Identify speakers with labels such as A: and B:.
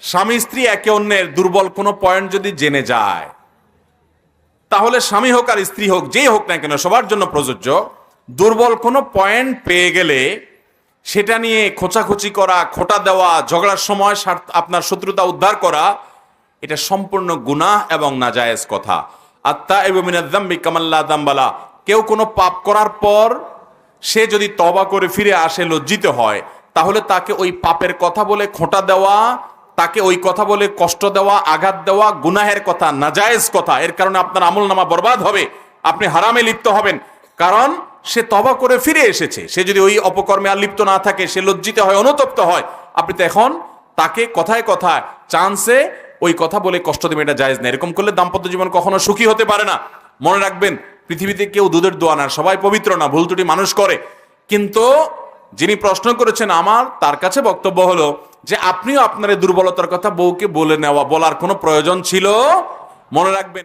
A: স্বামী স্ত্রী একে অন্যের দুর্বল কোনো পয়েন্ট যদি জেনে যায়, তাহলে স্বামী হোক আর স্ত্রী হোক, যেই হোক না কেন, সবার জন্য প্রযোজ্য। দুর্বল কোনো পয়েন্ট পেয়ে গেলে সেটা নিয়ে খোঁচাখুচি করা, খোঁটা দেওয়া, ঝগড়ার সময় আপনার শত্রুতা উদ্ধার করা, এটা সম্পূর্ণ গুনাহ এবং নাজায়েজ কথা। আত্তাইবু মিনাজ যামবি কামান লা যামবা। কেউ কোনো পাপ করার পর সে যদি তওবা করে ফিরে আসে, লজ্জিত হয়, তাহলে তাকে ওই পাপের কথা বলে খোঁটা দেওয়া, তাকে ওই কথা বলে কষ্ট দেওয়া, আঘাত দেওয়া গুনাহের কথা, নাজায়েজ কথা। এর কারণে আপনার আমলনামা বরবাদ হবে, আপনি হারামে লিপ্ত হবেন। কারণ সে তওবা করে ফিরে এসেছে। সে যদি ওই অপকর্মে আর লিপ্ত না থাকে, সে লজ্জিত হয়, অনুতপ্ত হয়, আপনি তো এখন তাকে কথায় কথায় চান্সে ওই কথা বলে কষ্ট দেবেন, এটা জায়েজ না। এরকম করলে দাম্পত্য জীবন কখনো সুখী হতে পারে না। মনে রাখবেন, পৃথিবীতে কেউ দুধের দোয়া না, সবাই পবিত্র না, ভুল ত্রুটি মানুষ করে। কিন্তু যিনি প্রশ্ন করেছেন, আমার তার কাছে বক্তব্য হলো যে আপনিও আপনার দুর্বলতার কথা বউকে বলার কোনো প্রয়োজন ছিল? মনে রাখবেন।